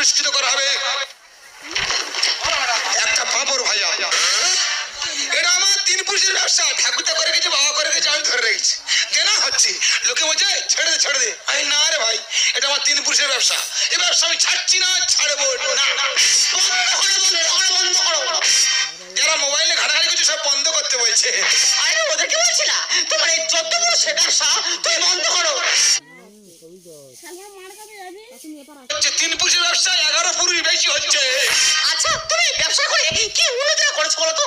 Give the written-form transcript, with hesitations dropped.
পুরস্কৃত করা হবে একটা পাঁপড় ভাজা। এটা আমার 3 পুরুষের ব্যবসা। ঠাকুরটা করে গেছে, বাবা করে গেছে, আমি ধরে রেখেছি। কেনা হচ্ছে, লোকে বলছে ছেড়ে দে ছেড়ে দে। আমি না রে ভাই, এটা আমার 3 পুরুষের ব্যবসা। এই ব্যবসা আমি ছাড়ছি না, ছাড়বো না। যারা মোবাইলে ঘাটাঘাটি করছে সব বন্ধ করতে বলছে। আরে ওদেরকে বলছি না, তোমার এই 14 পুরুষের ব্যবসা তুমি বন্ধ করো। হচ্ছে 3 পুরুষের ব্যবসা, 11 পুরুষ বেশি হচ্ছে। আচ্ছা তুমি ব্যবসা করে কি উন্নতি করেছো বলো তো?